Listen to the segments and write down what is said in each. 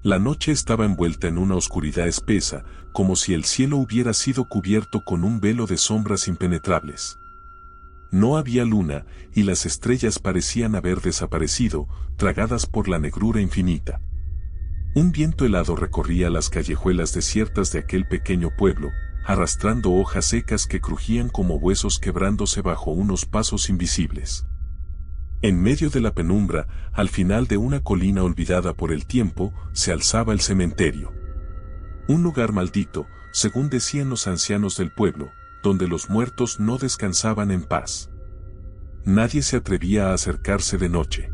La noche estaba envuelta en una oscuridad espesa, como si el cielo hubiera sido cubierto con un velo de sombras impenetrables. No había luna, y las estrellas parecían haber desaparecido, tragadas por la negrura infinita. Un viento helado recorría las callejuelas desiertas de aquel pequeño pueblo, arrastrando hojas secas que crujían como huesos quebrándose bajo unos pasos invisibles. En medio de la penumbra, al final de una colina olvidada por el tiempo, se alzaba el cementerio. Un lugar maldito, según decían los ancianos del pueblo, donde los muertos no descansaban en paz. Nadie se atrevía a acercarse de noche.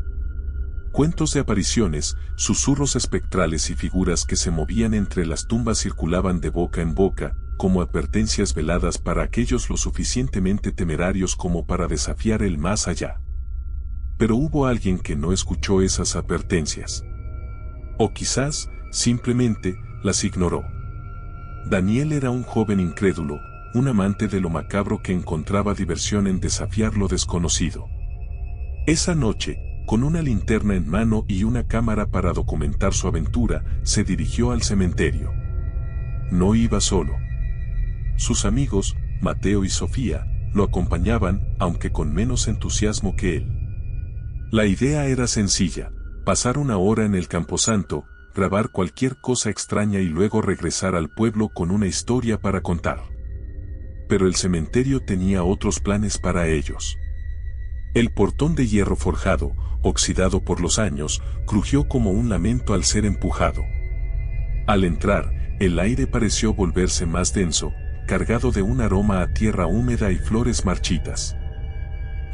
Cuentos de apariciones, susurros espectrales y figuras que se movían entre las tumbas circulaban de boca en boca, como advertencias veladas para aquellos lo suficientemente temerarios como para desafiar el más allá. Pero hubo alguien que no escuchó esas advertencias. O quizás, simplemente, las ignoró. Daniel era un joven incrédulo, un amante de lo macabro que encontraba diversión en desafiar lo desconocido. Esa noche, con una linterna en mano y una cámara para documentar su aventura, se dirigió al cementerio. No iba solo. Sus amigos, Mateo y Sofía, lo acompañaban, aunque con menos entusiasmo que él. La idea era sencilla: pasar una hora en el camposanto, grabar cualquier cosa extraña y luego regresar al pueblo con una historia para contar. Pero el cementerio tenía otros planes para ellos. El portón de hierro forjado, oxidado por los años, crujió como un lamento al ser empujado. Al entrar, el aire pareció volverse más denso, cargado de un aroma a tierra húmeda y flores marchitas.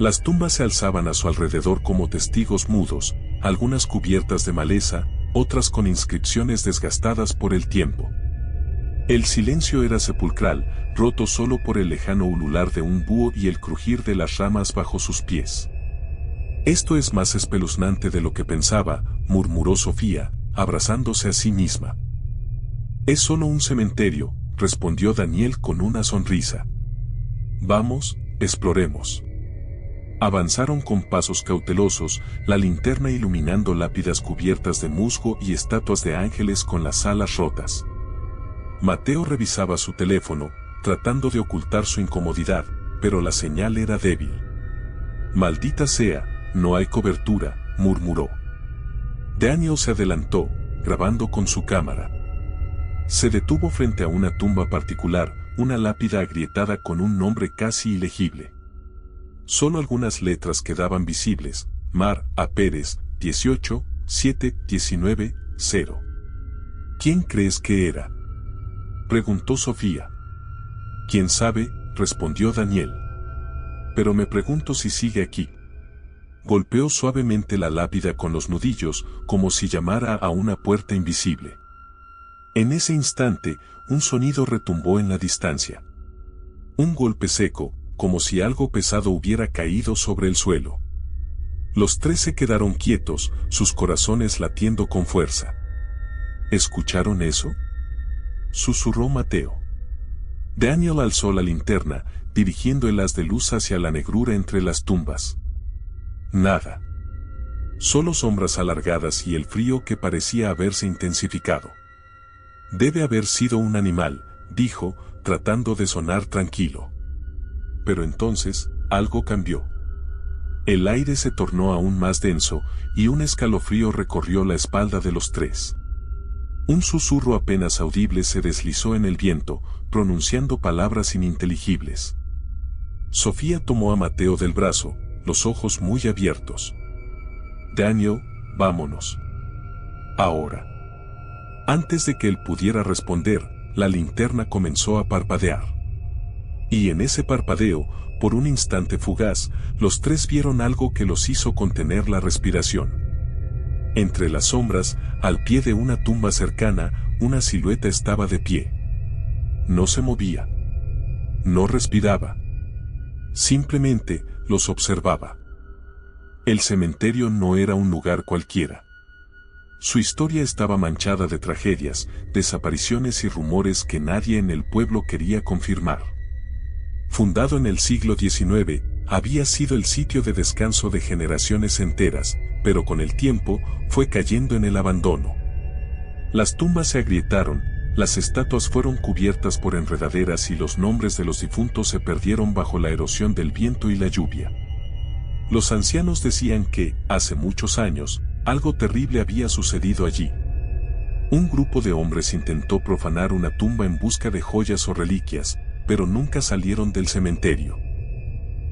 Las tumbas se alzaban a su alrededor como testigos mudos, algunas cubiertas de maleza, otras con inscripciones desgastadas por el tiempo. El silencio era sepulcral, roto solo por el lejano ulular de un búho y el crujir de las ramas bajo sus pies. «Esto es más espeluznante de lo que pensaba», murmuró Sofía, abrazándose a sí misma. «Es solo un cementerio», respondió Daniel con una sonrisa. «Vamos, exploremos». Avanzaron con pasos cautelosos, la linterna iluminando lápidas cubiertas de musgo y estatuas de ángeles con las alas rotas. Mateo revisaba su teléfono, tratando de ocultar su incomodidad, pero la señal era débil. «Maldita sea, no hay cobertura», murmuró. Daniel se adelantó, grabando con su cámara. Se detuvo frente a una tumba particular, una lápida agrietada con un nombre casi ilegible. Solo algunas letras quedaban visibles: Mar A. Pérez, 18, 7, 19, 0. «¿Quién crees que era?», preguntó Sofía. «¿Quién sabe?», respondió Daniel. «Pero me pregunto si sigue aquí». Golpeó suavemente la lápida con los nudillos, como si llamara a una puerta invisible. En ese instante, un sonido retumbó en la distancia. Un golpe seco, como si algo pesado hubiera caído sobre el suelo. Los tres se quedaron quietos, sus corazones latiendo con fuerza. «¿Escucharon eso?», susurró Mateo. Daniel alzó la linterna, dirigiendo el haz de luz hacia la negrura entre las tumbas. Nada. Solo sombras alargadas y el frío que parecía haberse intensificado. «Debe haber sido un animal», dijo, tratando de sonar tranquilo. Pero entonces, algo cambió. El aire se tornó aún más denso, y un escalofrío recorrió la espalda de los tres. Un susurro apenas audible se deslizó en el viento, pronunciando palabras ininteligibles. Sofía tomó a Mateo del brazo, los ojos muy abiertos. «Daniel, vámonos. Ahora». Antes de que él pudiera responder, la linterna comenzó a parpadear. Y en ese parpadeo, por un instante fugaz, los tres vieron algo que los hizo contener la respiración. Entre las sombras, al pie de una tumba cercana, una silueta estaba de pie. No se movía. No respiraba. Simplemente, los observaba. El cementerio no era un lugar cualquiera. Su historia estaba manchada de tragedias, desapariciones y rumores que nadie en el pueblo quería confirmar. Fundado en el siglo XIX, había sido el sitio de descanso de generaciones enteras, pero con el tiempo, fue cayendo en el abandono. Las tumbas se agrietaron, las estatuas fueron cubiertas por enredaderas y los nombres de los difuntos se perdieron bajo la erosión del viento y la lluvia. Los ancianos decían que, hace muchos años, algo terrible había sucedido allí. Un grupo de hombres intentó profanar una tumba en busca de joyas o reliquias, pero nunca salieron del cementerio.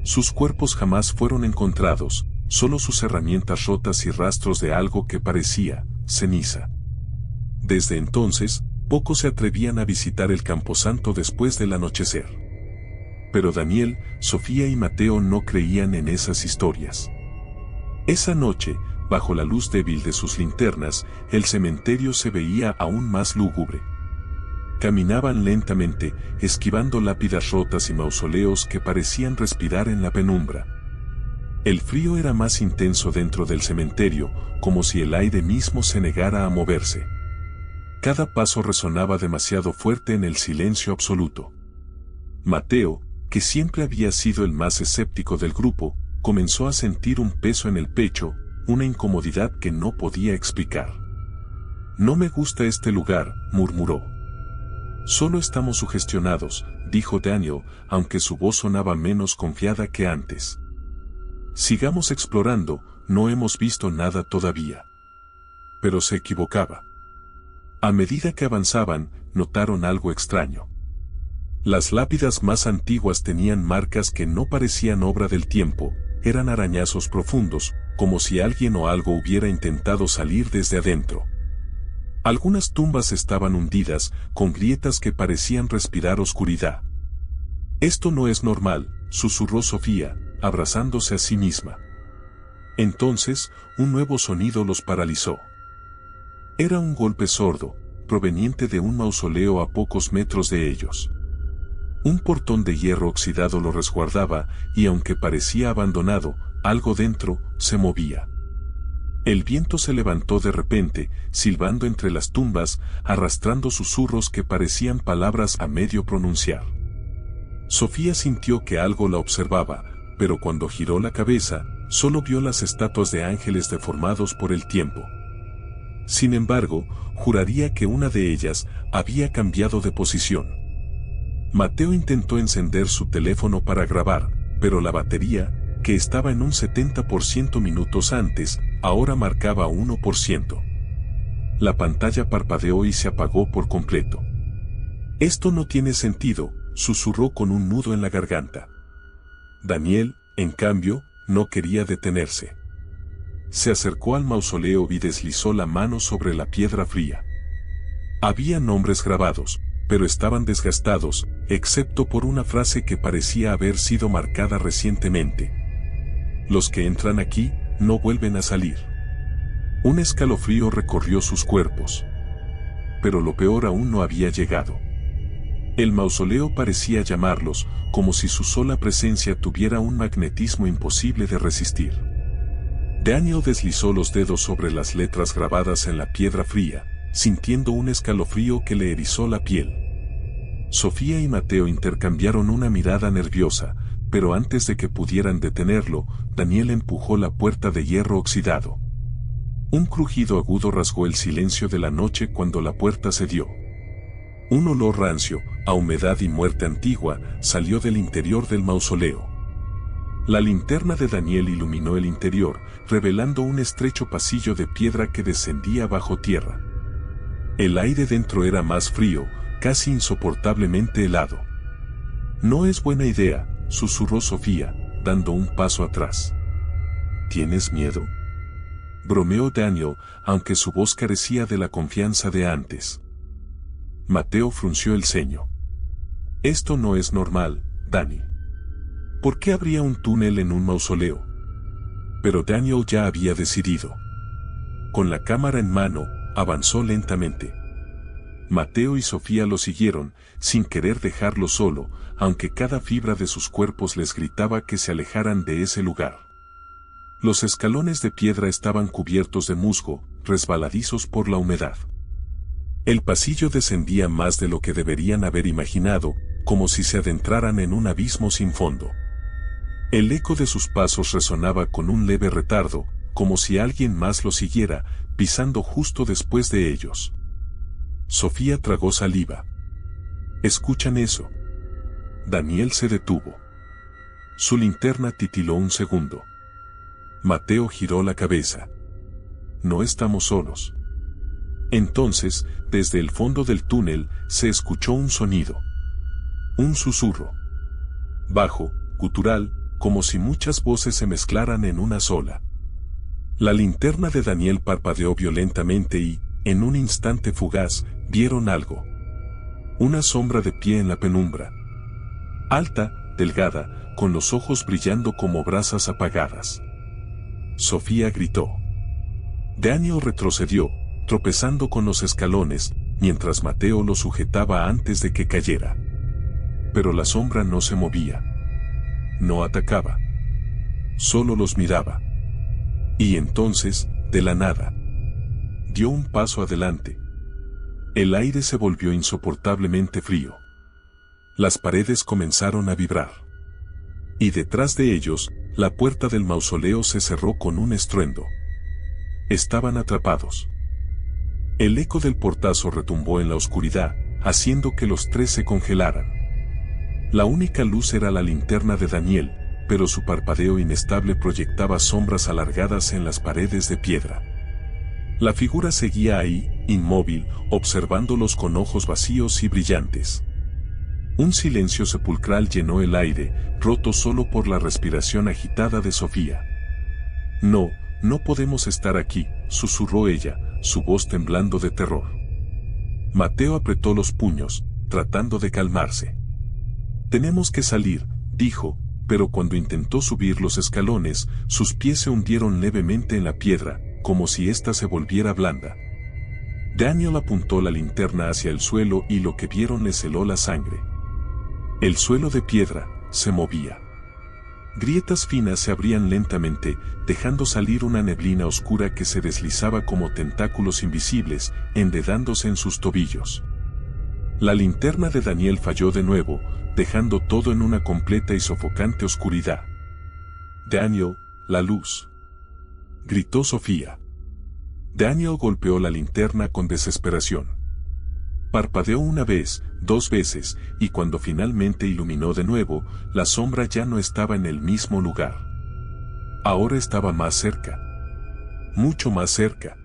Sus cuerpos jamás fueron encontrados, solo sus herramientas rotas y rastros de algo que parecía ceniza. Desde entonces, pocos se atrevían a visitar el camposanto después del anochecer. Pero Daniel, Sofía y Mateo no creían en esas historias. Esa noche, bajo la luz débil de sus linternas, el cementerio se veía aún más lúgubre. Caminaban lentamente, esquivando lápidas rotas y mausoleos que parecían respirar en la penumbra. El frío era más intenso dentro del cementerio, como si el aire mismo se negara a moverse. Cada paso resonaba demasiado fuerte en el silencio absoluto. Mateo, que siempre había sido el más escéptico del grupo, comenzó a sentir un peso en el pecho, una incomodidad que no podía explicar. «No me gusta este lugar», murmuró. «Solo estamos sugestionados», dijo Daniel, aunque su voz sonaba menos confiada que antes. «Sigamos explorando, no hemos visto nada todavía». Pero se equivocaba. A medida que avanzaban, notaron algo extraño. Las lápidas más antiguas tenían marcas que no parecían obra del tiempo, eran arañazos profundos, como si alguien o algo hubiera intentado salir desde adentro. Algunas tumbas estaban hundidas, con grietas que parecían respirar oscuridad. «Esto no es normal», susurró Sofía, abrazándose a sí misma. Entonces, un nuevo sonido los paralizó. Era un golpe sordo, proveniente de un mausoleo a pocos metros de ellos. Un portón de hierro oxidado lo resguardaba, y aunque parecía abandonado, algo dentro se movía. El viento se levantó de repente, silbando entre las tumbas, arrastrando susurros que parecían palabras a medio pronunciar. Sofía sintió que algo la observaba, pero cuando giró la cabeza, solo vio las estatuas de ángeles deformados por el tiempo. Sin embargo, juraría que una de ellas había cambiado de posición. Mateo intentó encender su teléfono para grabar, pero la batería, que estaba en un 70% minutos antes, ahora marcaba 1%. La pantalla parpadeó y se apagó por completo. «Esto no tiene sentido», susurró con un nudo en la garganta. Daniel, en cambio, no quería detenerse. Se acercó al mausoleo y deslizó la mano sobre la piedra fría. Había nombres grabados, pero estaban desgastados, excepto por una frase que parecía haber sido marcada recientemente. «Los que entran aquí, no vuelven a salir». Un escalofrío recorrió sus cuerpos. Pero lo peor aún no había llegado. El mausoleo parecía llamarlos, como si su sola presencia tuviera un magnetismo imposible de resistir. Daniel deslizó los dedos sobre las letras grabadas en la piedra fría, sintiendo un escalofrío que le erizó la piel. Sofía y Mateo intercambiaron una mirada nerviosa, pero antes de que pudieran detenerlo, Daniel empujó la puerta de hierro oxidado. Un crujido agudo rasgó el silencio de la noche cuando la puerta cedió. Un olor rancio, a humedad y muerte antigua, salió del interior del mausoleo. La linterna de Daniel iluminó el interior, revelando un estrecho pasillo de piedra que descendía bajo tierra. El aire dentro era más frío, casi insoportablemente helado. «No es buena idea», susurró Sofía, dando un paso atrás. «¿Tienes miedo?», bromeó Daniel, aunque su voz carecía de la confianza de antes. Mateo frunció el ceño. «Esto no es normal, Dani. ¿Por qué habría un túnel en un mausoleo?». Pero Daniel ya había decidido. Con la cámara en mano, avanzó lentamente. Mateo y Sofía lo siguieron, sin querer dejarlo solo, aunque cada fibra de sus cuerpos les gritaba que se alejaran de ese lugar. Los escalones de piedra estaban cubiertos de musgo, resbaladizos por la humedad. El pasillo descendía más de lo que deberían haber imaginado, como si se adentraran en un abismo sin fondo. El eco de sus pasos resonaba con un leve retardo, como si alguien más lo siguiera, pisando justo después de ellos. Sofía tragó saliva. ¿Escuchan eso? Daniel se detuvo. Su linterna titiló un segundo. Mateo giró la cabeza. No estamos solos. Entonces, desde el fondo del túnel, se escuchó un sonido. Un susurro. Bajo, gutural, como si muchas voces se mezclaran en una sola. La linterna de Daniel parpadeó violentamente y, en un instante fugaz, vieron algo. Una sombra de pie en la penumbra. Alta, delgada, con los ojos brillando como brasas apagadas. Sofía gritó. Daniel retrocedió, tropezando con los escalones, mientras Mateo lo sujetaba antes de que cayera. Pero la sombra no se movía. No atacaba. Solo los miraba. Y entonces, de la nada, dio un paso adelante. El aire se volvió insoportablemente frío. Las paredes comenzaron a vibrar. Y detrás de ellos, la puerta del mausoleo se cerró con un estruendo. Estaban atrapados. El eco del portazo retumbó en la oscuridad, haciendo que los tres se congelaran. La única luz era la linterna de Daniel, pero su parpadeo inestable proyectaba sombras alargadas en las paredes de piedra. La figura seguía ahí, inmóvil, observándolos con ojos vacíos y brillantes. Un silencio sepulcral llenó el aire, roto solo por la respiración agitada de Sofía. No, no podemos estar aquí, susurró ella, su voz temblando de terror. Mateo apretó los puños, tratando de calmarse. Tenemos que salir, dijo, pero cuando intentó subir los escalones, sus pies se hundieron levemente en la piedra, como si ésta se volviera blanda. Daniel apuntó la linterna hacia el suelo y lo que vieron les heló la sangre. El suelo de piedra se movía. Grietas finas se abrían lentamente, dejando salir una neblina oscura que se deslizaba como tentáculos invisibles, enredándose en sus tobillos. La linterna de Daniel falló de nuevo, dejando todo en una completa y sofocante oscuridad. Daniel, la luz. Gritó Sofía. Daniel golpeó la linterna con desesperación. Parpadeó una vez, dos veces, y cuando finalmente iluminó de nuevo, la sombra ya no estaba en el mismo lugar. Ahora estaba más cerca. Mucho más cerca.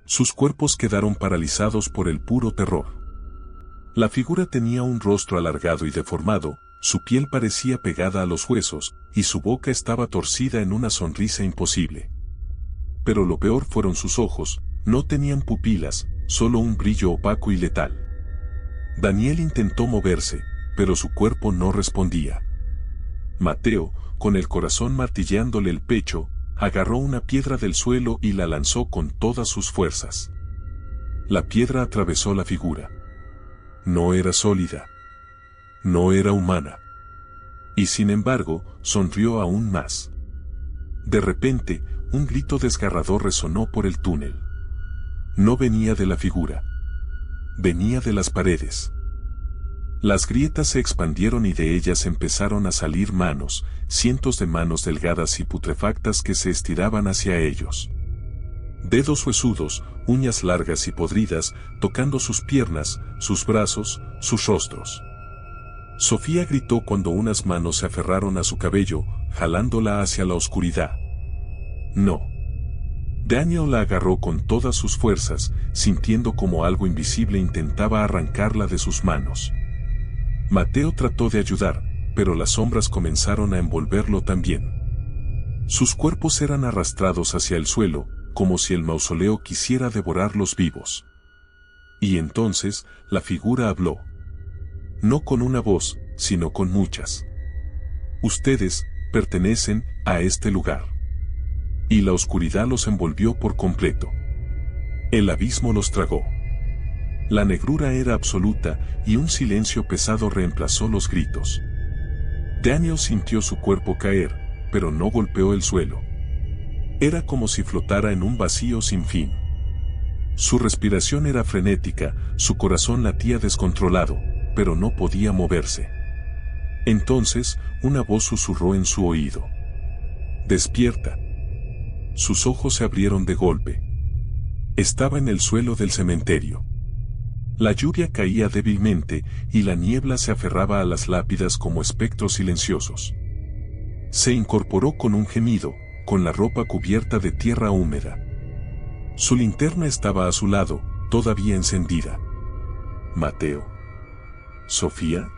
Sus cuerpos quedaron paralizados por el puro terror. La figura tenía un rostro alargado y deformado, su piel parecía pegada a los huesos, y su boca estaba torcida en una sonrisa imposible. Pero lo peor fueron sus ojos, no tenían pupilas, solo un brillo opaco y letal. Daniel intentó moverse, pero su cuerpo no respondía. Mateo, con el corazón martilleándole el pecho, agarró una piedra del suelo y la lanzó con todas sus fuerzas. La piedra atravesó la figura. No era sólida. No era humana. Y sin embargo, sonrió aún más. De repente, un grito desgarrador resonó por el túnel. No venía de la figura. Venía de las paredes. Las grietas se expandieron y de ellas empezaron a salir manos, cientos de manos delgadas y putrefactas que se estiraban hacia ellos. Dedos huesudos, uñas largas y podridas, tocando sus piernas, sus brazos, sus rostros. Sofía gritó cuando unas manos se aferraron a su cabello, jalándola hacia la oscuridad. No. Daniel la agarró con todas sus fuerzas, sintiendo como algo invisible intentaba arrancarla de sus manos. Mateo trató de ayudar, pero las sombras comenzaron a envolverlo también. Sus cuerpos eran arrastrados hacia el suelo, como si el mausoleo quisiera devorarlos vivos. Y entonces, la figura habló. No con una voz, sino con muchas. Ustedes pertenecen a este lugar. Y la oscuridad los envolvió por completo. El abismo los tragó. La negrura era absoluta y un silencio pesado reemplazó los gritos. Daniel sintió su cuerpo caer, pero no golpeó el suelo. Era como si flotara en un vacío sin fin. Su respiración era frenética, su corazón latía descontrolado, pero no podía moverse. Entonces, una voz susurró en su oído. «Despierta». Sus ojos se abrieron de golpe. Estaba en el suelo del cementerio. La lluvia caía débilmente y la niebla se aferraba a las lápidas como espectros silenciosos. Se incorporó con un gemido, con la ropa cubierta de tierra húmeda. Su linterna estaba a su lado, todavía encendida. «Mateo. ¿Sofía?»,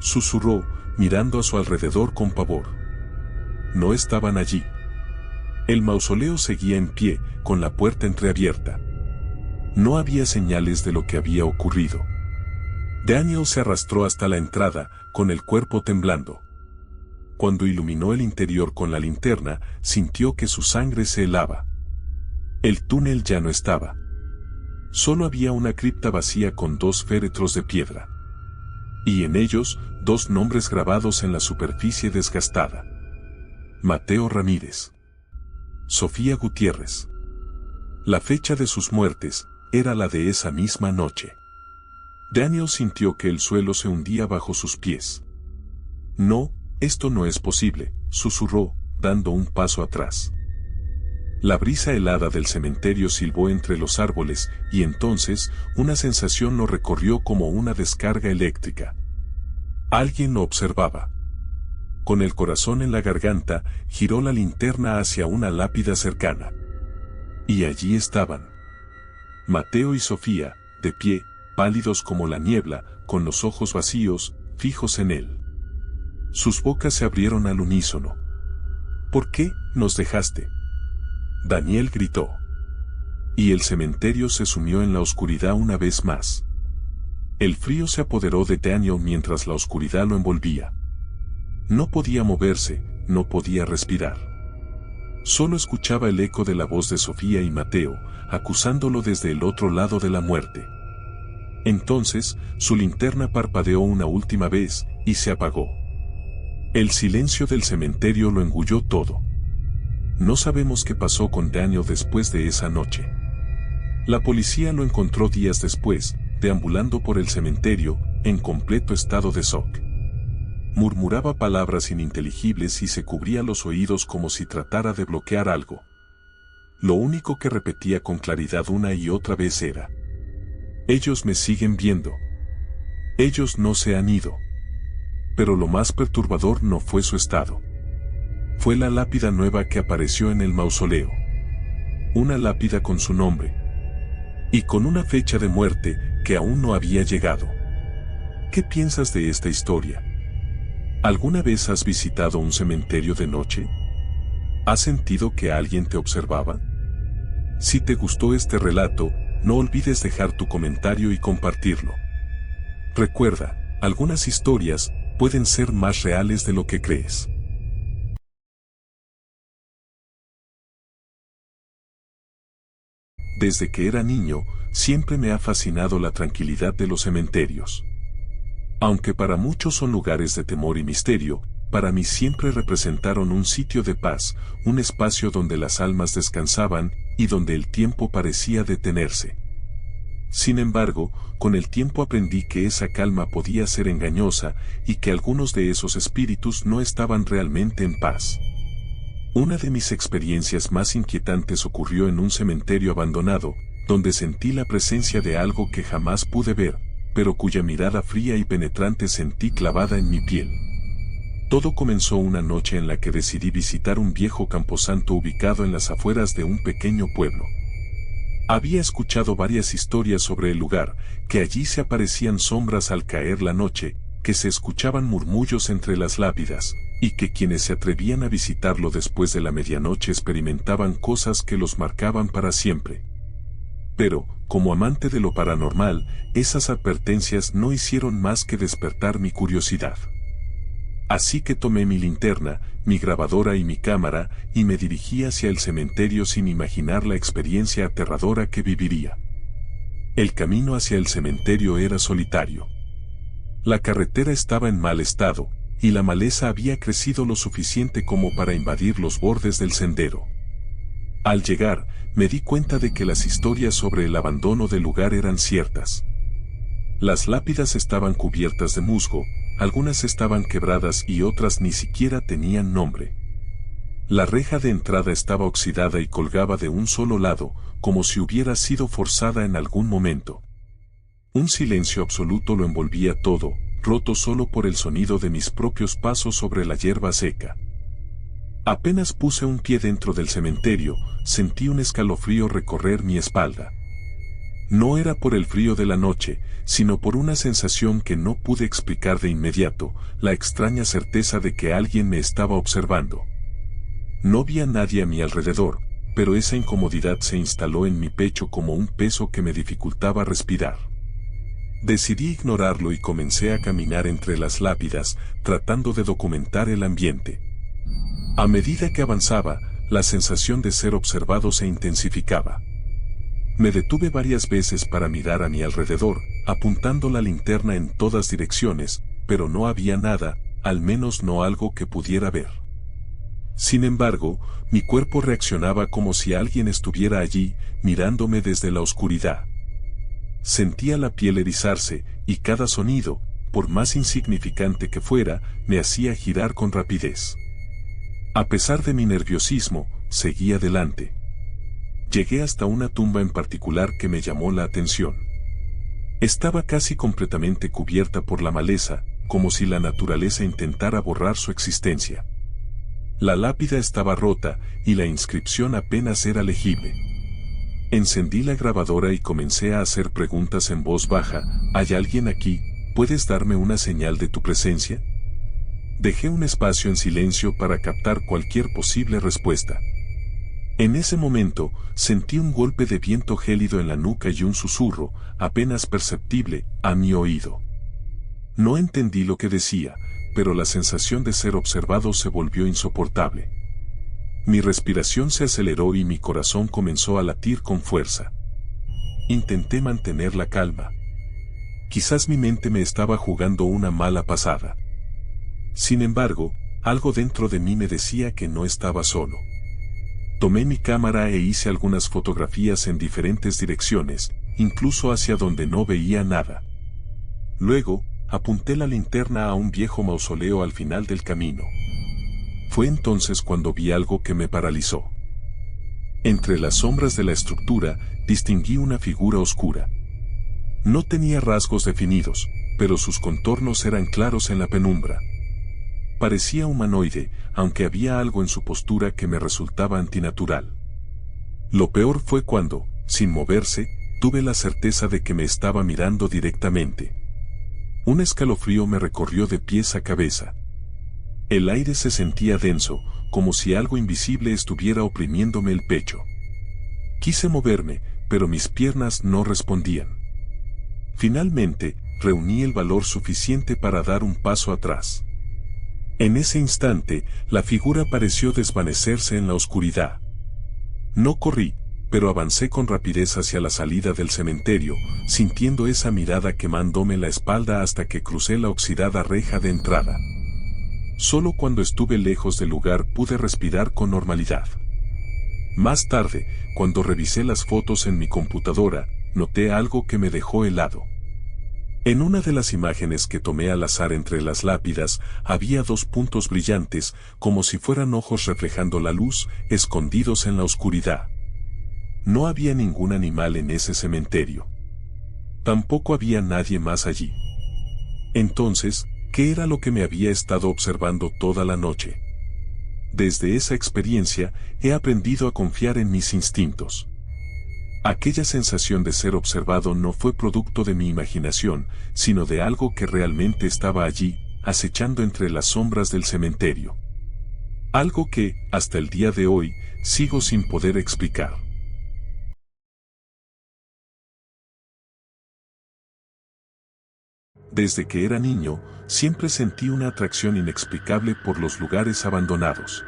susurró, mirando a su alrededor con pavor. No estaban allí. El mausoleo seguía en pie, con la puerta entreabierta. No había señales de lo que había ocurrido. Daniel se arrastró hasta la entrada, con el cuerpo temblando. Cuando iluminó el interior con la linterna, sintió que su sangre se helaba. El túnel ya no estaba. Solo había una cripta vacía con 2 féretros de piedra. Y en ellos, 2 nombres grabados en la superficie desgastada. Mateo Ramírez. Sofía Gutiérrez. La fecha de sus muertes era la de esa misma noche. Daniel sintió que el suelo se hundía bajo sus pies. «No, esto no es posible», susurró, dando un paso atrás. La brisa helada del cementerio silbó entre los árboles y entonces una sensación lo recorrió como una descarga eléctrica. Alguien lo observaba. Con el corazón en la garganta, giró la linterna hacia una lápida cercana. Y allí estaban. Mateo y Sofía, de pie, pálidos como la niebla, con los ojos vacíos, fijos en él. Sus bocas se abrieron al unísono. «¿Por qué nos dejaste?», Daniel gritó. Y el cementerio se sumió en la oscuridad una vez más. El frío se apoderó de Daniel mientras la oscuridad lo envolvía. No podía moverse, no podía respirar. Solo escuchaba el eco de la voz de Sofía y Mateo, acusándolo desde el otro lado de la muerte. Entonces, su linterna parpadeó una última vez, y se apagó. El silencio del cementerio lo engulló todo. No sabemos qué pasó con Daniel después de esa noche. La policía lo encontró días después, deambulando por el cementerio, en completo estado de shock. Murmuraba palabras ininteligibles y se cubría los oídos como si tratara de bloquear algo. Lo único que repetía con claridad una y otra vez era: «Ellos me siguen viendo. Ellos no se han ido». Pero lo más perturbador no fue su estado. Fue la lápida nueva que apareció en el mausoleo. Una lápida con su nombre. Y con una fecha de muerte que aún no había llegado. ¿Qué piensas de esta historia? ¿Alguna vez has visitado un cementerio de noche? ¿Has sentido que alguien te observaba? Si te gustó este relato, no olvides dejar tu comentario y compartirlo. Recuerda, algunas historias pueden ser más reales de lo que crees. Desde que era niño, siempre me ha fascinado la tranquilidad de los cementerios. Aunque para muchos son lugares de temor y misterio, para mí siempre representaron un sitio de paz, un espacio donde las almas descansaban y donde el tiempo parecía detenerse. Sin embargo, con el tiempo aprendí que esa calma podía ser engañosa y que algunos de esos espíritus no estaban realmente en paz. Una de mis experiencias más inquietantes ocurrió en un cementerio abandonado, donde sentí la presencia de algo que jamás pude ver, pero cuya mirada fría y penetrante sentí clavada en mi piel. Todo comenzó una noche en la que decidí visitar un viejo camposanto ubicado en las afueras de un pequeño pueblo. Había escuchado varias historias sobre el lugar, que allí se aparecían sombras al caer la noche, que se escuchaban murmullos entre las lápidas, y que quienes se atrevían a visitarlo después de la medianoche experimentaban cosas que los marcaban para siempre. Pero, como amante de lo paranormal, esas advertencias no hicieron más que despertar mi curiosidad. Así que tomé mi linterna, mi grabadora y mi cámara, y me dirigí hacia el cementerio sin imaginar la experiencia aterradora que viviría. El camino hacia el cementerio era solitario. La carretera estaba en mal estado, y la maleza había crecido lo suficiente como para invadir los bordes del sendero. Al llegar, me di cuenta de que las historias sobre el abandono del lugar eran ciertas. Las lápidas estaban cubiertas de musgo, algunas estaban quebradas y otras ni siquiera tenían nombre. La reja de entrada estaba oxidada y colgaba de un solo lado, como si hubiera sido forzada en algún momento. Un silencio absoluto lo envolvía todo, roto solo por el sonido de mis propios pasos sobre la hierba seca. Apenas puse un pie dentro del cementerio, sentí un escalofrío recorrer mi espalda. No era por el frío de la noche, sino por una sensación que no pude explicar de inmediato, la extraña certeza de que alguien me estaba observando. No vi a nadie a mi alrededor, pero esa incomodidad se instaló en mi pecho como un peso que me dificultaba respirar. Decidí ignorarlo y comencé a caminar entre las lápidas, tratando de documentar el ambiente. A medida que avanzaba, la sensación de ser observado se intensificaba. Me detuve varias veces para mirar a mi alrededor, apuntando la linterna en todas direcciones, pero no había nada, al menos no algo que pudiera ver. Sin embargo, mi cuerpo reaccionaba como si alguien estuviera allí, mirándome desde la oscuridad. Sentía la piel erizarse, y cada sonido, por más insignificante que fuera, me hacía girar con rapidez. A pesar de mi nerviosismo, seguí adelante. Llegué hasta una tumba en particular que me llamó la atención. Estaba casi completamente cubierta por la maleza, como si la naturaleza intentara borrar su existencia. La lápida estaba rota, y la inscripción apenas era legible. Encendí la grabadora y comencé a hacer preguntas en voz baja. ¿Hay alguien aquí? ¿Puedes darme una señal de tu presencia? Dejé un espacio en silencio para captar cualquier posible respuesta. En ese momento, sentí un golpe de viento gélido en la nuca y un susurro, apenas perceptible, a mi oído. No entendí lo que decía, pero la sensación de ser observado se volvió insoportable. Mi respiración se aceleró y mi corazón comenzó a latir con fuerza. Intenté mantener la calma. Quizás mi mente me estaba jugando una mala pasada. Sin embargo, algo dentro de mí me decía que no estaba solo. Tomé mi cámara e hice algunas fotografías en diferentes direcciones, incluso hacia donde no veía nada. Luego, apunté la linterna a un viejo mausoleo al final del camino. Fue entonces cuando vi algo que me paralizó. Entre las sombras de la estructura, distinguí una figura oscura. No tenía rasgos definidos, pero sus contornos eran claros en la penumbra. Parecía humanoide, aunque había algo en su postura que me resultaba antinatural. Lo peor fue cuando, sin moverse, tuve la certeza de que me estaba mirando directamente. Un escalofrío me recorrió de pies a cabeza. El aire se sentía denso, como si algo invisible estuviera oprimiéndome el pecho. Quise moverme, pero mis piernas no respondían. Finalmente, reuní el valor suficiente para dar un paso atrás. En ese instante, la figura pareció desvanecerse en la oscuridad. No corrí, pero avancé con rapidez hacia la salida del cementerio, sintiendo esa mirada quemándome la espalda hasta que crucé la oxidada reja de entrada. Solo cuando estuve lejos del lugar pude respirar con normalidad. Más tarde, cuando revisé las fotos en mi computadora, noté algo que me dejó helado. En una de las imágenes que tomé al azar entre las lápidas, había dos puntos brillantes, como si fueran ojos reflejando la luz, escondidos en la oscuridad. No había ningún animal en ese cementerio. Tampoco había nadie más allí. Entonces, ¿qué era lo que me había estado observando toda la noche? Desde esa experiencia, he aprendido a confiar en mis instintos. Aquella sensación de ser observado no fue producto de mi imaginación, sino de algo que realmente estaba allí, acechando entre las sombras del cementerio. Algo que, hasta el día de hoy, sigo sin poder explicar. Desde que era niño, siempre sentí una atracción inexplicable por los lugares abandonados.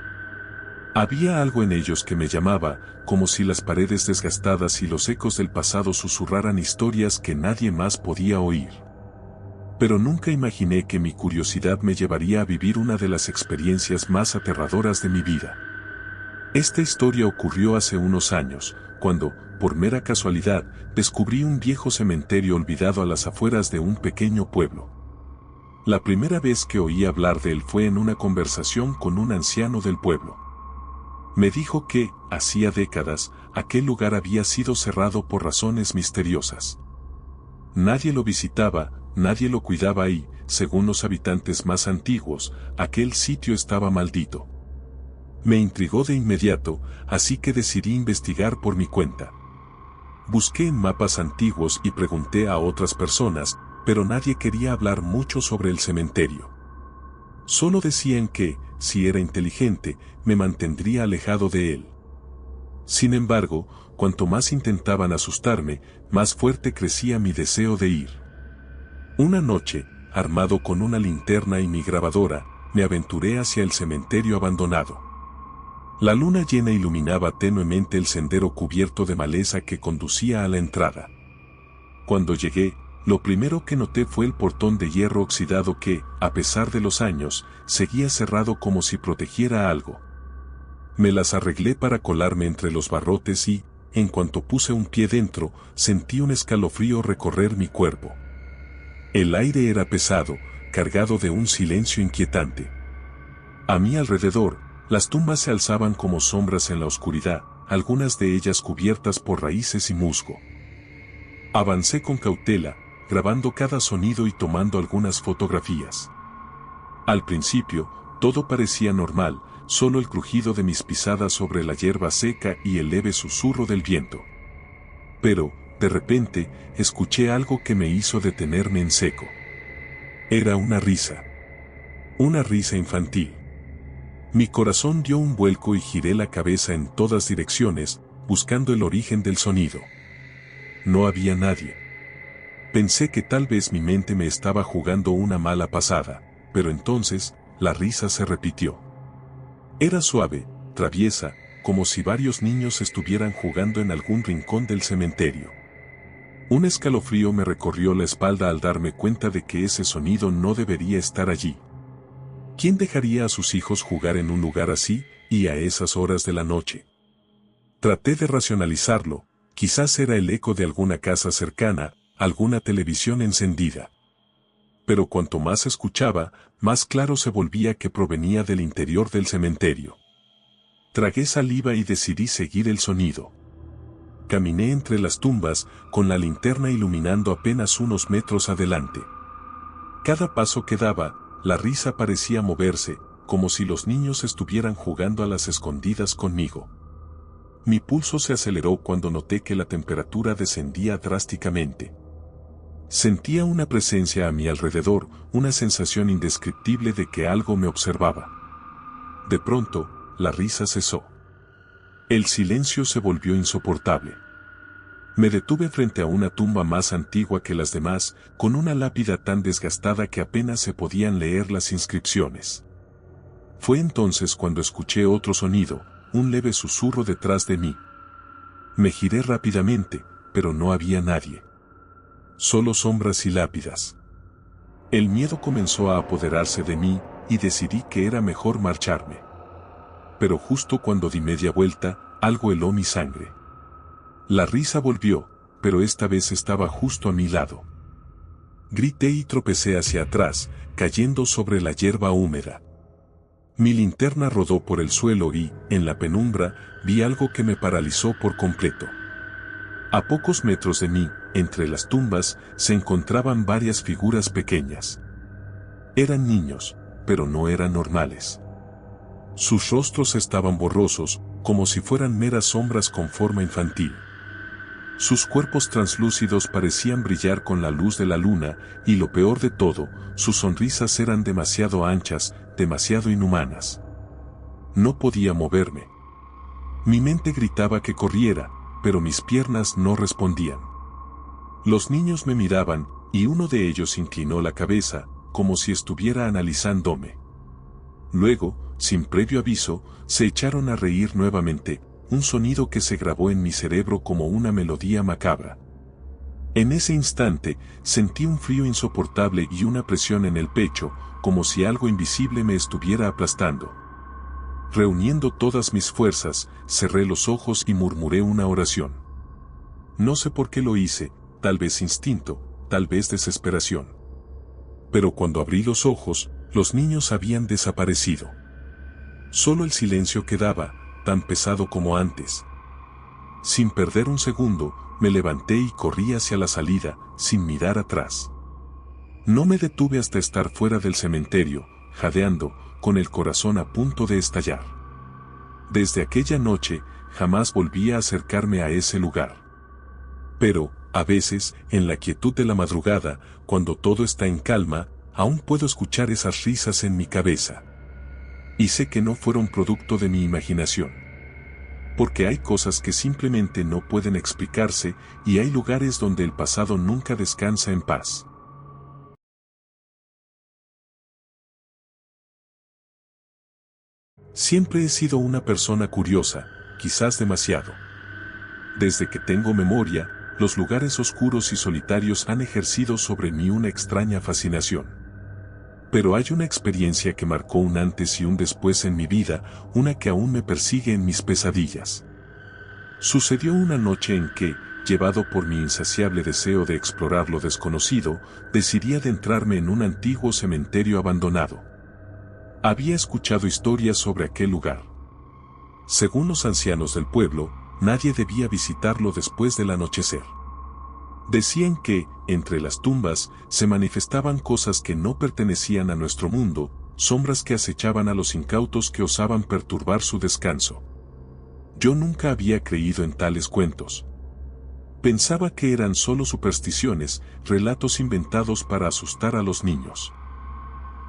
Había algo en ellos que me llamaba, como si las paredes desgastadas y los ecos del pasado susurraran historias que nadie más podía oír. Pero nunca imaginé que mi curiosidad me llevaría a vivir una de las experiencias más aterradoras de mi vida. Esta historia ocurrió hace unos años, cuando, por mera casualidad, descubrí un viejo cementerio olvidado a las afueras de un pequeño pueblo. La primera vez que oí hablar de él fue en una conversación con un anciano del pueblo. Me dijo que, hacía décadas, aquel lugar había sido cerrado por razones misteriosas. Nadie lo visitaba, nadie lo cuidaba y, según los habitantes más antiguos, aquel sitio estaba maldito. Me intrigó de inmediato, así que decidí investigar por mi cuenta. Busqué en mapas antiguos y pregunté a otras personas, pero nadie quería hablar mucho sobre el cementerio. Solo decían que, si era inteligente, me mantendría alejado de él. Sin embargo, cuanto más intentaban asustarme, más fuerte crecía mi deseo de ir. Una noche, armado con una linterna y mi grabadora, me aventuré hacia el cementerio abandonado. La luna llena iluminaba tenuemente el sendero cubierto de maleza que conducía a la entrada. Cuando llegué, lo primero que noté fue el portón de hierro oxidado que, a pesar de los años, seguía cerrado como si protegiera algo. Me las arreglé para colarme entre los barrotes y, en cuanto puse un pie dentro, sentí un escalofrío recorrer mi cuerpo. El aire era pesado, cargado de un silencio inquietante. A mi alrededor, las tumbas se alzaban como sombras en la oscuridad, algunas de ellas cubiertas por raíces y musgo. Avancé con cautela, grabando cada sonido y tomando algunas fotografías. Al principio, todo parecía normal, solo el crujido de mis pisadas sobre la hierba seca y el leve susurro del viento. Pero, de repente, escuché algo que me hizo detenerme en seco. Era una risa. Una risa infantil. Mi corazón dio un vuelco y giré la cabeza en todas direcciones, buscando el origen del sonido. No había nadie. Pensé que tal vez mi mente me estaba jugando una mala pasada, pero entonces, la risa se repitió. Era suave, traviesa, como si varios niños estuvieran jugando en algún rincón del cementerio. Un escalofrío me recorrió la espalda al darme cuenta de que ese sonido no debería estar allí. ¿Quién dejaría a sus hijos jugar en un lugar así, y a esas horas de la noche? Traté de racionalizarlo, quizás era el eco de alguna casa cercana, alguna televisión encendida. Pero cuanto más escuchaba, más claro se volvía que provenía del interior del cementerio. Tragué saliva y decidí seguir el sonido. Caminé entre las tumbas, con la linterna iluminando apenas unos metros adelante. Cada paso que daba, la risa parecía moverse, como si los niños estuvieran jugando a las escondidas conmigo. Mi pulso se aceleró cuando noté que la temperatura descendía drásticamente. Sentía una presencia a mi alrededor, una sensación indescriptible de que algo me observaba. De pronto, la risa cesó. El silencio se volvió insoportable. Me detuve frente a una tumba más antigua que las demás, con una lápida tan desgastada que apenas se podían leer las inscripciones. Fue entonces cuando escuché otro sonido, un leve susurro detrás de mí. Me giré rápidamente, pero no había nadie. Solo sombras y lápidas. El miedo comenzó a apoderarse de mí, y decidí que era mejor marcharme. Pero justo cuando di media vuelta, algo heló mi sangre. La risa volvió, pero esta vez estaba justo a mi lado. Grité y tropecé hacia atrás, cayendo sobre la hierba húmeda. Mi linterna rodó por el suelo y, en la penumbra, vi algo que me paralizó por completo. A pocos metros de mí, entre las tumbas, se encontraban varias figuras pequeñas. Eran niños, pero no eran normales. Sus rostros estaban borrosos, como si fueran meras sombras con forma infantil. Sus cuerpos translúcidos parecían brillar con la luz de la luna, y lo peor de todo, sus sonrisas eran demasiado anchas, demasiado inhumanas. No podía moverme. Mi mente gritaba que corriera, pero mis piernas no respondían. Los niños me miraban, y uno de ellos inclinó la cabeza, como si estuviera analizándome. Luego, sin previo aviso, se echaron a reír nuevamente, un sonido que se grabó en mi cerebro como una melodía macabra. En ese instante, sentí un frío insoportable y una presión en el pecho, como si algo invisible me estuviera aplastando. Reuniendo todas mis fuerzas, cerré los ojos y murmuré una oración. No sé por qué lo hice, tal vez instinto, tal vez desesperación. Pero cuando abrí los ojos, los niños habían desaparecido. Solo el silencio quedaba, tan pesado como antes. Sin perder un segundo, me levanté y corrí hacia la salida, sin mirar atrás. No me detuve hasta estar fuera del cementerio, jadeando, con el corazón a punto de estallar. Desde aquella noche, jamás volví a acercarme a ese lugar. Pero, a veces, en la quietud de la madrugada, cuando todo está en calma, aún puedo escuchar esas risas en mi cabeza. Y sé que no fueron producto de mi imaginación. Porque hay cosas que simplemente no pueden explicarse y hay lugares donde el pasado nunca descansa en paz. Siempre he sido una persona curiosa, quizás demasiado. Desde que tengo memoria, los lugares oscuros y solitarios han ejercido sobre mí una extraña fascinación. Pero hay una experiencia que marcó un antes y un después en mi vida, una que aún me persigue en mis pesadillas. Sucedió una noche en que, llevado por mi insaciable deseo de explorar lo desconocido, decidí adentrarme en un antiguo cementerio abandonado. Había escuchado historias sobre aquel lugar. Según los ancianos del pueblo, nadie debía visitarlo después del anochecer. Decían que, entre las tumbas, se manifestaban cosas que no pertenecían a nuestro mundo, sombras que acechaban a los incautos que osaban perturbar su descanso. Yo nunca había creído en tales cuentos. Pensaba que eran solo supersticiones, relatos inventados para asustar a los niños.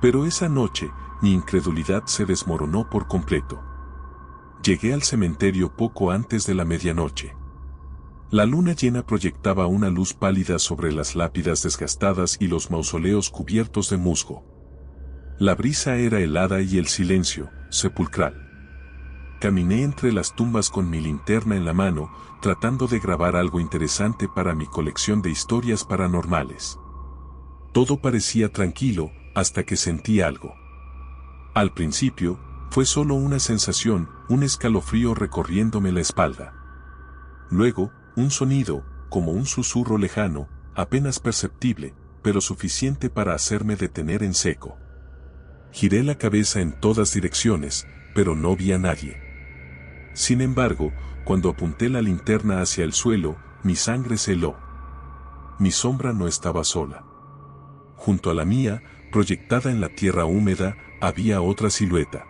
Pero esa noche, mi incredulidad se desmoronó por completo. Llegué al cementerio poco antes de la medianoche. La luna llena proyectaba una luz pálida sobre las lápidas desgastadas y los mausoleos cubiertos de musgo. La brisa era helada y el silencio, sepulcral. Caminé entre las tumbas con mi linterna en la mano, tratando de grabar algo interesante para mi colección de historias paranormales. Todo parecía tranquilo, hasta que sentí algo. Al principio, fue solo una sensación, un escalofrío recorriéndome la espalda. Luego, un sonido, como un susurro lejano, apenas perceptible, pero suficiente para hacerme detener en seco. Giré la cabeza en todas direcciones, pero no vi a nadie. Sin embargo, cuando apunté la linterna hacia el suelo, mi sangre se heló. Mi sombra no estaba sola. Junto a la mía, proyectada en la tierra húmeda, había otra silueta.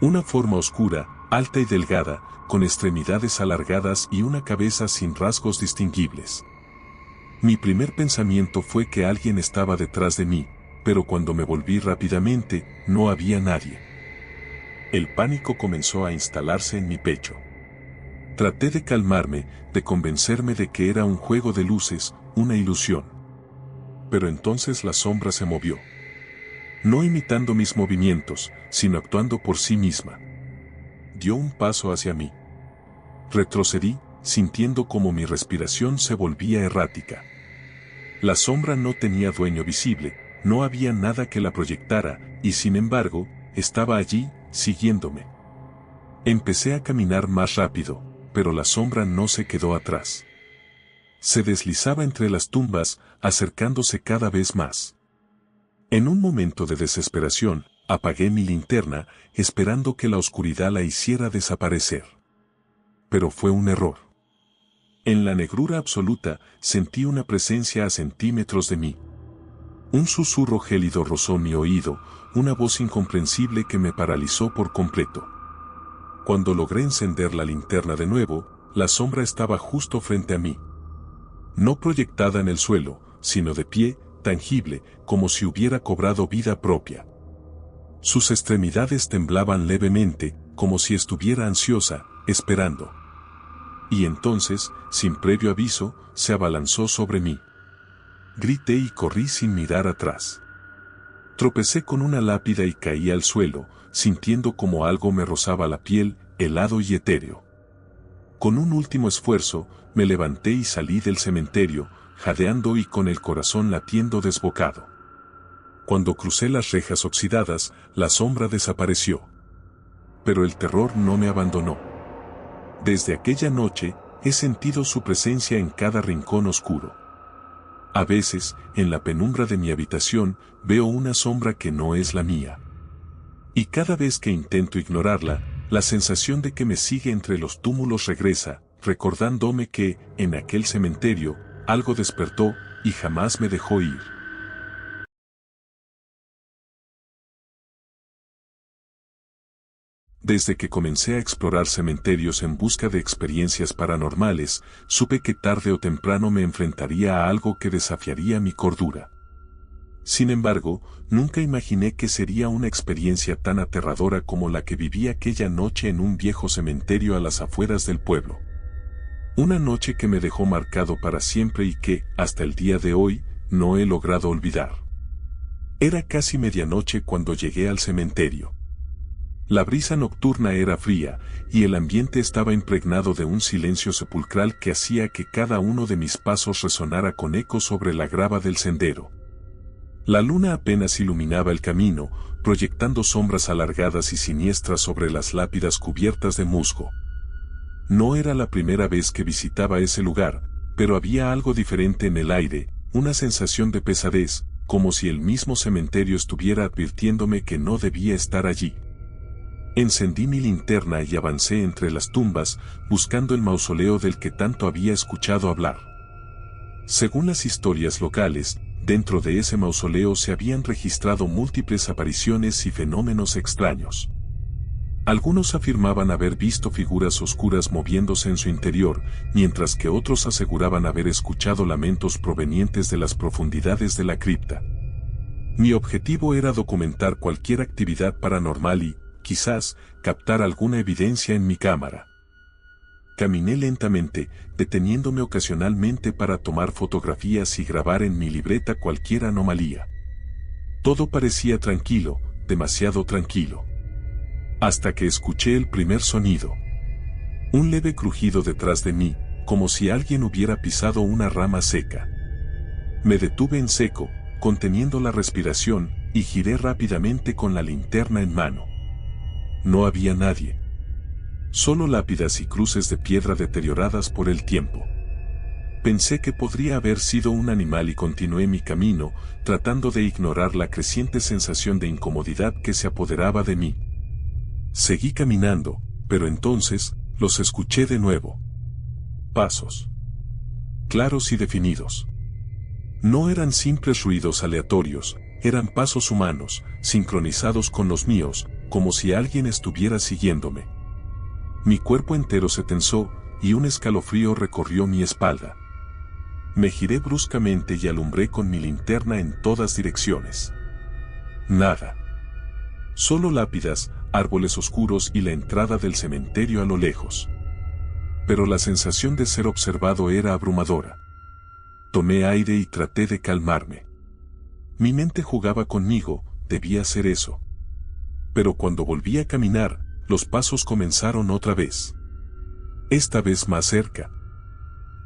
Una forma oscura, alta y delgada, con extremidades alargadas y una cabeza sin rasgos distinguibles. Mi primer pensamiento fue que alguien estaba detrás de mí, pero cuando me volví rápidamente, no había nadie. El pánico comenzó a instalarse en mi pecho. Traté de calmarme, de convencerme de que era un juego de luces, una ilusión. Pero entonces la sombra se movió. No imitando mis movimientos, sino actuando por sí misma. Dio un paso hacia mí. Retrocedí, sintiendo como mi respiración se volvía errática. La sombra no tenía dueño visible, no había nada que la proyectara, y sin embargo, estaba allí, siguiéndome. Empecé a caminar más rápido, pero la sombra no se quedó atrás. Se deslizaba entre las tumbas, acercándose cada vez más. En un momento de desesperación, apagué mi linterna, esperando que la oscuridad la hiciera desaparecer. Pero fue un error. En la negrura absoluta, sentí una presencia a centímetros de mí. Un susurro gélido rozó mi oído, una voz incomprensible que me paralizó por completo. Cuando logré encender la linterna de nuevo, la sombra estaba justo frente a mí. No proyectada en el suelo, sino de pie, tangible, como si hubiera cobrado vida propia. Sus extremidades temblaban levemente, como si estuviera ansiosa, esperando. Y entonces, sin previo aviso, se abalanzó sobre mí. Grité y corrí sin mirar atrás. Tropecé con una lápida y caí al suelo, sintiendo como algo me rozaba la piel, helado y etéreo. Con un último esfuerzo, me levanté y salí del cementerio, jadeando y con el corazón latiendo desbocado. Cuando crucé las rejas oxidadas, la sombra desapareció. Pero el terror no me abandonó. Desde aquella noche, he sentido su presencia en cada rincón oscuro. A veces, en la penumbra de mi habitación, veo una sombra que no es la mía. Y cada vez que intento ignorarla, la sensación de que me sigue entre los túmulos regresa, recordándome que, en aquel cementerio, algo despertó y jamás me dejó ir. Desde que comencé a explorar cementerios en busca de experiencias paranormales, supe que tarde o temprano me enfrentaría a algo que desafiaría mi cordura. Sin embargo, nunca imaginé que sería una experiencia tan aterradora como la que viví aquella noche en un viejo cementerio a las afueras del pueblo. Una noche que me dejó marcado para siempre y que, hasta el día de hoy, no he logrado olvidar. Era casi medianoche cuando llegué al cementerio. La brisa nocturna era fría, y el ambiente estaba impregnado de un silencio sepulcral que hacía que cada uno de mis pasos resonara con eco sobre la grava del sendero. La luna apenas iluminaba el camino, proyectando sombras alargadas y siniestras sobre las lápidas cubiertas de musgo. No era la primera vez que visitaba ese lugar, pero había algo diferente en el aire, una sensación de pesadez, como si el mismo cementerio estuviera advirtiéndome que no debía estar allí. Encendí mi linterna y avancé entre las tumbas, buscando el mausoleo del que tanto había escuchado hablar. Según las historias locales, dentro de ese mausoleo se habían registrado múltiples apariciones y fenómenos extraños. Algunos afirmaban haber visto figuras oscuras moviéndose en su interior, mientras que otros aseguraban haber escuchado lamentos provenientes de las profundidades de la cripta. Mi objetivo era documentar cualquier actividad paranormal y, quizás, captar alguna evidencia en mi cámara. Caminé lentamente, deteniéndome ocasionalmente para tomar fotografías y grabar en mi libreta cualquier anomalía. Todo parecía tranquilo, demasiado tranquilo. Hasta que escuché el primer sonido. Un leve crujido detrás de mí, como si alguien hubiera pisado una rama seca. Me detuve en seco, conteniendo la respiración, y giré rápidamente con la linterna en mano. No había nadie. Solo lápidas y cruces de piedra deterioradas por el tiempo. Pensé que podría haber sido un animal y continué mi camino, tratando de ignorar la creciente sensación de incomodidad que se apoderaba de mí. Seguí caminando, pero entonces, los escuché de nuevo. Pasos. Claros y definidos. No eran simples ruidos aleatorios, eran pasos humanos, sincronizados con los míos, como si alguien estuviera siguiéndome. Mi cuerpo entero se tensó, y un escalofrío recorrió mi espalda. Me giré bruscamente y alumbré con mi linterna en todas direcciones. Nada. Solo lápidas, árboles oscuros y la entrada del cementerio a lo lejos. Pero la sensación de ser observado era abrumadora. Tomé aire y traté de calmarme. Mi mente jugaba conmigo, debía hacer eso. Pero cuando volví a caminar, los pasos comenzaron otra vez. Esta vez más cerca.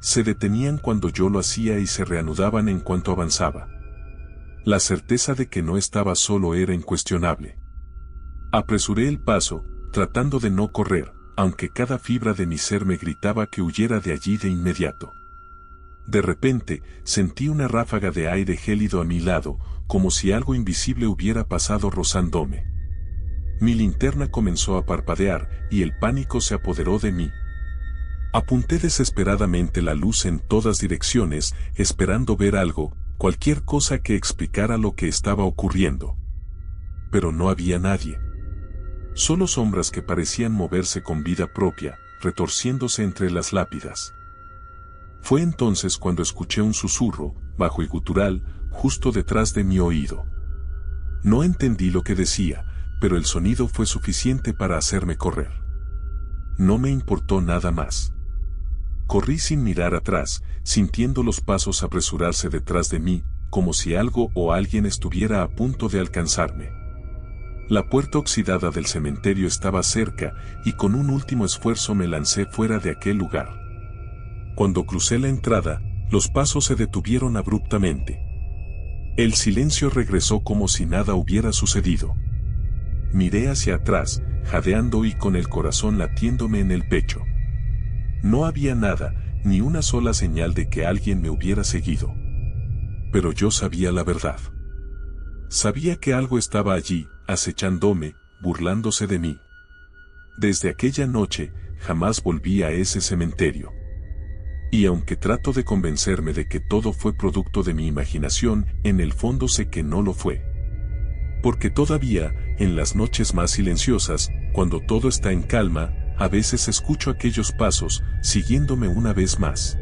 Se detenían cuando yo lo hacía y se reanudaban en cuanto avanzaba. La certeza de que no estaba solo era incuestionable. Apresuré el paso, tratando de no correr, aunque cada fibra de mi ser me gritaba que huyera de allí de inmediato. De repente, sentí una ráfaga de aire gélido a mi lado, como si algo invisible hubiera pasado rozándome. Mi linterna comenzó a parpadear, y el pánico se apoderó de mí. Apunté desesperadamente la luz en todas direcciones, esperando ver algo, cualquier cosa que explicara lo que estaba ocurriendo. Pero no había nadie. Solo sombras que parecían moverse con vida propia, retorciéndose entre las lápidas. Fue entonces cuando escuché un susurro, bajo y gutural, justo detrás de mi oído. No entendí lo que decía, pero el sonido fue suficiente para hacerme correr. No me importó nada más. Corrí sin mirar atrás, sintiendo los pasos apresurarse detrás de mí, como si algo o alguien estuviera a punto de alcanzarme. La puerta oxidada del cementerio estaba cerca, y con un último esfuerzo me lancé fuera de aquel lugar. Cuando crucé la entrada, los pasos se detuvieron abruptamente. El silencio regresó como si nada hubiera sucedido. Miré hacia atrás, jadeando y con el corazón latiéndome en el pecho. No había nada, ni una sola señal de que alguien me hubiera seguido. Pero yo sabía la verdad. Sabía que algo estaba allí, acechándome, burlándose de mí. Desde aquella noche, jamás volví a ese cementerio. Y aunque trato de convencerme de que todo fue producto de mi imaginación, en el fondo sé que no lo fue. Porque todavía, en las noches más silenciosas, cuando todo está en calma, a veces escucho aquellos pasos, siguiéndome una vez más.